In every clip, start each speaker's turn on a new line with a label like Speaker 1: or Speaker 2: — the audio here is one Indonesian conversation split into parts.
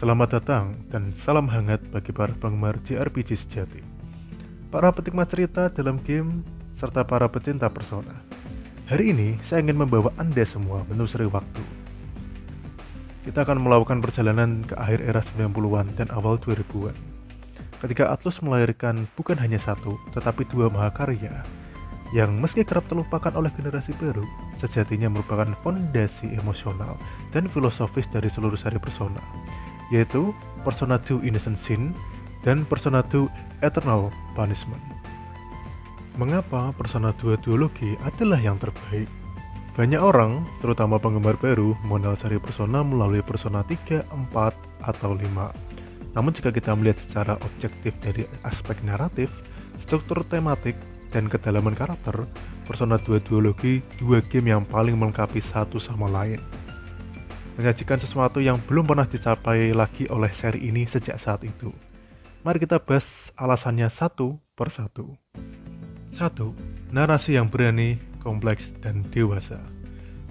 Speaker 1: Selamat datang dan salam hangat bagi para penggemar JRPG sejati, para penikmat cerita dalam game, serta para pecinta Persona. Hari ini saya ingin membawa Anda semua menelusuri waktu. Kita akan melakukan perjalanan ke akhir era 90-an dan awal 2000-an, ketika Atlus melahirkan bukan hanya satu, tetapi dua mahakarya yang meski kerap terlupakan oleh generasi baru, sejatinya merupakan fondasi emosional dan filosofis dari seluruh seri Persona, yaitu Persona 2 Innocent Sin dan Persona 2 Eternal Punishment. Mengapa Persona 2 Duology adalah yang terbaik? Banyak orang, terutama penggemar baru, mengenal seri Persona melalui Persona 3, 4, atau 5. Namun jika kita melihat secara objektif dari aspek naratif, struktur tematik, dan kedalaman karakter, Persona 2 Duology dua game yang paling melengkapi satu sama lain, menyajikan sesuatu yang belum pernah dicapai lagi oleh seri ini sejak saat itu. Mari kita bahas alasannya satu per satu. 1. Narasi yang berani, kompleks, dan dewasa.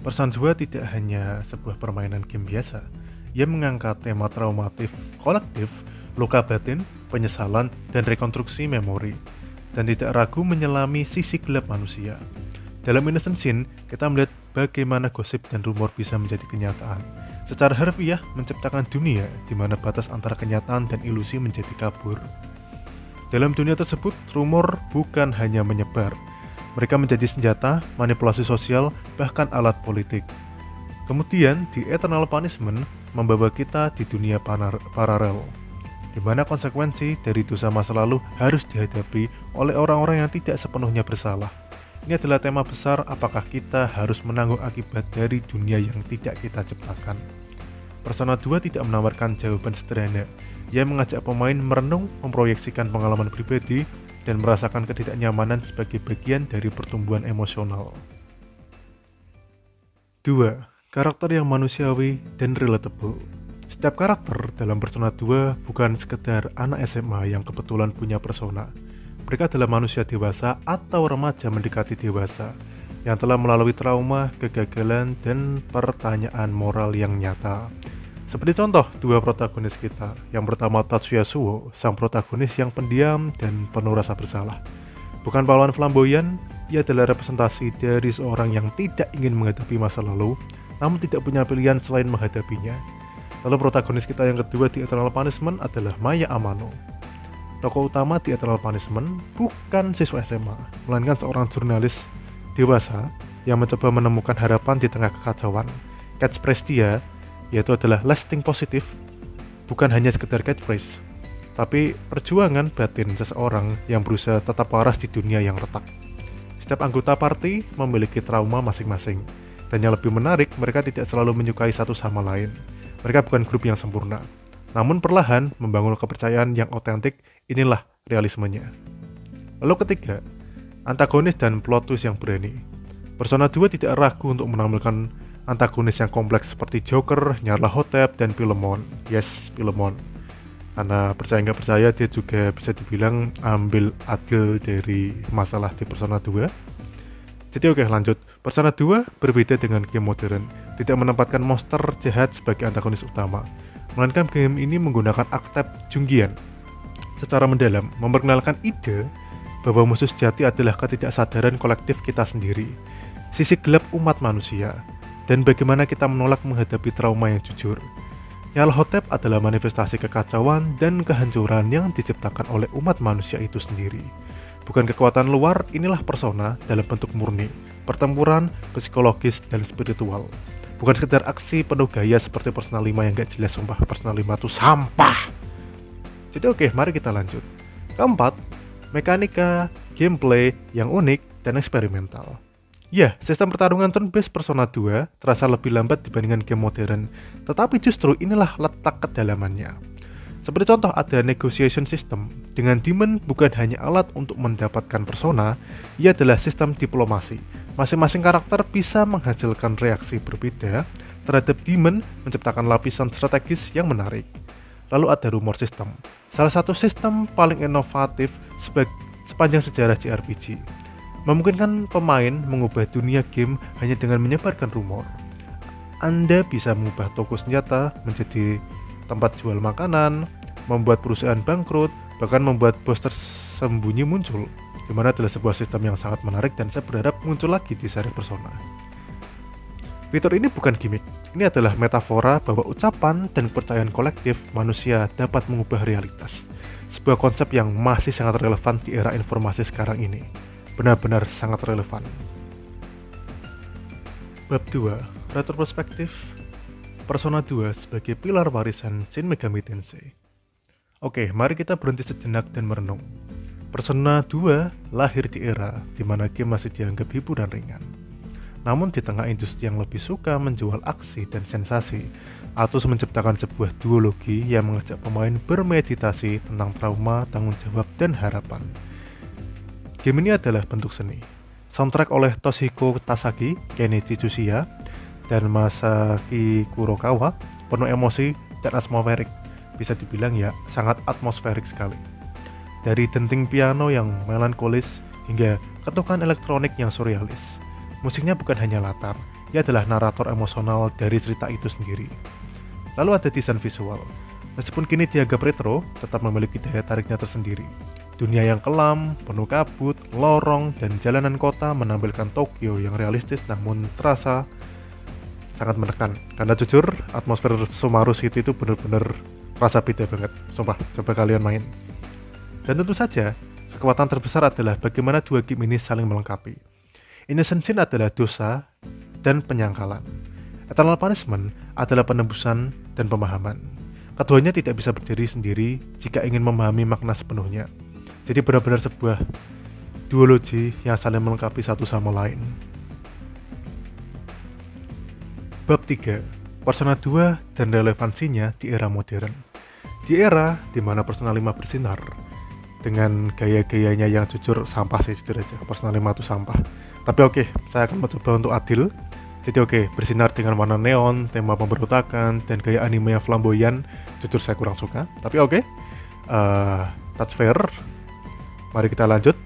Speaker 1: Persona 2 tidak hanya sebuah permainan game biasa. Ia mengangkat tema traumatif kolektif, luka batin, penyesalan, dan rekonstruksi memori, dan tidak ragu menyelami sisi gelap manusia. Dalam Innocent Sin, kita melihat bagaimana gosip dan rumor bisa menjadi kenyataan. Secara harfiah, menciptakan dunia di mana batas antara kenyataan dan ilusi menjadi kabur. Dalam dunia tersebut, rumor bukan hanya menyebar. Mereka menjadi senjata, manipulasi sosial, bahkan alat politik. Kemudian, di Eternal Punishment membawa kita di dunia paralel, di mana konsekuensi dari dosa masa lalu harus dihadapi oleh orang-orang yang tidak sepenuhnya bersalah. Ini adalah tema besar, apakah kita harus menanggung akibat dari dunia yang tidak kita ciptakan. Persona 2 tidak menawarkan jawaban sederhana. Ia mengajak pemain merenung, memproyeksikan pengalaman pribadi, dan merasakan ketidaknyamanan sebagai bagian dari pertumbuhan emosional. 2. Karakter yang manusiawi dan relatable. Setiap karakter dalam Persona 2 bukan sekedar anak SMA yang kebetulan punya persona. Mereka adalah manusia dewasa atau remaja mendekati dewasa yang telah melalui trauma, kegagalan, dan pertanyaan moral yang nyata. Seperti contoh dua protagonis kita. Yang pertama Tatsuya Suo, sang protagonis yang pendiam dan penuh rasa bersalah. Bukan pahlawan flamboyan, ia adalah representasi dari seorang yang tidak ingin menghadapi masa lalu, namun tidak punya pilihan selain menghadapinya. Lalu protagonis kita yang kedua di Eternal Punishment adalah Maya Amano. Tokoh utama di Eternal Punishment bukan siswa SMA, melainkan seorang jurnalis dewasa yang mencoba menemukan harapan di tengah kekacauan. Catchphrase dia yaitu adalah lasting positive, bukan hanya sekedar catchphrase, tapi perjuangan batin seseorang yang berusaha tetap waras di dunia yang retak. Setiap anggota party memiliki trauma masing-masing, dan yang lebih menarik, mereka tidak selalu menyukai satu sama lain. Mereka bukan grup yang sempurna, namun perlahan membangun kepercayaan yang otentik. Inilah realismenya. Lalu ketiga, antagonis dan plot twist yang berani. Persona 2 tidak ragu untuk menampilkan antagonis yang kompleks seperti Joker, Nyarlathotep, dan Philemon. Yes, Philemon. Karena percaya nggak percaya, dia juga bisa dibilang ambil adil dari masalah di Persona 2. Jadi oke, lanjut. Persona 2 berbeda dengan game modern, tidak menempatkan monster jahat sebagai antagonis utama, melainkan game ini menggunakan archetype Jungian secara mendalam, memperkenalkan ide bahwa musuh sejati adalah ketidaksadaran kolektif kita sendiri, sisi gelap umat manusia, dan bagaimana kita menolak menghadapi trauma yang jujur. Nyarlathotep adalah manifestasi kekacauan dan kehancuran yang diciptakan oleh umat manusia itu sendiri. Bukan kekuatan luar, inilah persona dalam bentuk murni, pertempuran, psikologis, dan spiritual. Bukan sekedar aksi penuh gaya seperti Persona 5 yang gak jelas, sumpah. Persona 5 tuh sampah. Jadi oke, mari kita lanjut. Keempat, mekanika, gameplay yang unik dan eksperimental. Ya, sistem pertarungan turn-based Persona 2 terasa lebih lambat dibandingkan game modern, tetapi justru inilah letak kedalamannya. Seperti contoh, ada negotiation system. Dengan demon bukan hanya alat untuk mendapatkan persona, ia adalah sistem diplomasi. Masing-masing karakter bisa menghasilkan reaksi berbeda terhadap demon, menciptakan lapisan strategis yang menarik. Lalu ada rumor system, salah satu sistem paling inovatif sepanjang sejarah JRPG. Memungkinkan pemain mengubah dunia game hanya dengan menyebarkan rumor. Anda bisa mengubah toko senjata menjadi tempat jual makanan, membuat perusahaan bangkrut, bahkan membuat bos tersembunyi muncul, dimana adalah sebuah sistem yang sangat menarik dan saya berharap muncul lagi di seri Persona. Fitur ini bukan gimmick, ini adalah metafora bahwa ucapan dan kepercayaan kolektif manusia dapat mengubah realitas. Sebuah konsep yang masih sangat relevan di era informasi sekarang ini. Benar-benar sangat relevan. Bab 2, Retroperspektif Persona 2 sebagai pilar warisan Shin Megami Tensei. Oke, mari kita berhenti sejenak dan merenung. Persona 2 lahir di era di mana game masih dianggap hiburan ringan. Namun di tengah industri yang lebih suka menjual aksi dan sensasi, Atlus menciptakan sebuah duologi yang mengajak pemain bermeditasi tentang trauma, tanggung jawab, dan harapan. Game ini adalah bentuk seni. Soundtrack oleh Toshiko Tasaki, Kenichi Tsuchiya, dan Masaki Kurokawa penuh emosi dan atmosferik. Bisa dibilang ya, sangat atmosferik sekali. Dari denting piano yang melankolis hingga ketukan elektronik yang surrealis. Musiknya bukan hanya latar, ia adalah narator emosional dari cerita itu sendiri. Lalu ada desain visual. Meskipun kini dianggap retro, tetap memiliki daya tariknya tersendiri. Dunia yang kelam, penuh kabut, lorong, dan jalanan kota menampilkan Tokyo yang realistis namun terasa sangat menekan. Karena jujur, atmosfer Sumaru City itu benar-benar rasa beda banget. Sumpah, coba kalian main. Dan tentu saja, kekuatan terbesar adalah bagaimana dua game ini saling melengkapi. Innocent Sin adalah dosa dan penyangkalan. Eternal Punishment adalah penebusan dan pemahaman. Keduanya tidak bisa berdiri sendiri jika ingin memahami makna sepenuhnya. Jadi benar-benar sebuah duologi yang saling melengkapi satu sama lain. Bab 3, Persona 2 dan relevansinya di era modern. Di era di mana Persona 5 bersinar dengan gaya-gayanya yang jujur sampah sih, jujur aja. Persona 5 itu sampah. Tapi oke, saya akan mencoba untuk adil. Jadi bersinar dengan warna neon, tema pemberontakan, dan gaya anime yang flamboyan. Jujur saya kurang suka. Tapi that's fair. Mari kita lanjut.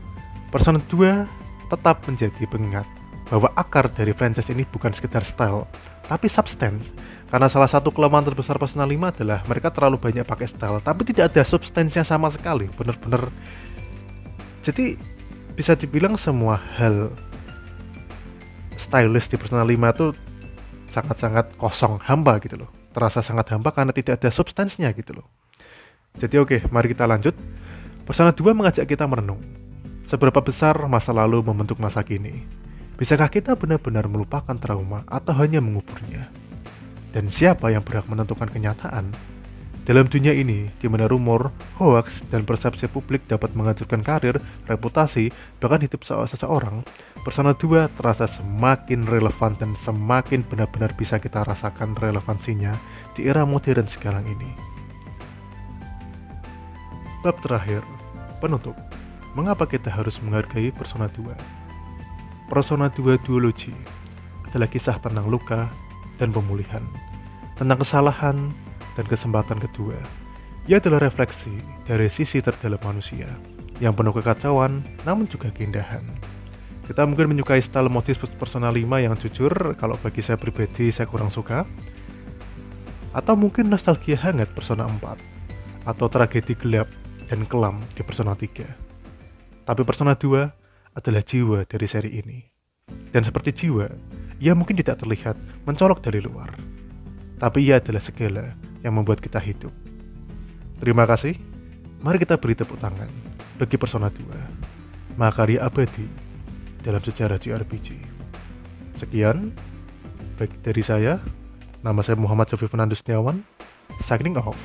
Speaker 1: Persona 2 tetap menjadi pengingat bahwa akar dari franchise ini bukan sekedar style, tapi substance. Karena salah satu kelemahan terbesar Persona 5 adalah mereka terlalu banyak pakai style, tapi tidak ada substansinya sama sekali. Bener-bener. Jadi bisa dibilang semua hal stylish di Persona 5 itu sangat-sangat kosong, hampa gitu loh. Terasa sangat hampa karena tidak ada substansinya gitu loh. Jadi mari kita lanjut. Persona 2 mengajak kita merenung. Seberapa besar masa lalu membentuk masa kini? Bisakah kita benar-benar melupakan trauma atau hanya menguburnya? Dan siapa yang berhak menentukan kenyataan? Dalam dunia ini, di mana rumor, hoax, dan persepsi publik dapat menghancurkan karir, reputasi, bahkan hidup seseorang, Persona 2 terasa semakin relevan dan semakin benar-benar bisa kita rasakan relevansinya di era modern sekarang ini. Bab terakhir, penutup. Mengapa kita harus menghargai Persona 2? Persona 2 Duology adalah kisah tentang luka dan pemulihan, tentang kesalahan dan kesempatan kedua. Ia adalah refleksi dari sisi terdalam manusia yang penuh kekacauan namun juga keindahan. Kita mungkin menyukai style motif Persona 5 yang jujur, kalau bagi saya pribadi saya kurang suka. Atau mungkin nostalgia hangat Persona 4 atau tragedi gelap dan kelam di Persona 3. Tapi Persona 2 adalah jiwa dari seri ini. Dan seperti jiwa, ia mungkin tidak terlihat mencolok dari luar, tapi ia adalah segala yang membuat kita hidup. Terima kasih. Mari kita beri tepuk tangan bagi Persona 2, mahakarya abadi dalam sejarah JRPG. Sekian baik dari saya. Nama saya Muhammad Sofi Fernando Setiawan. Signing off.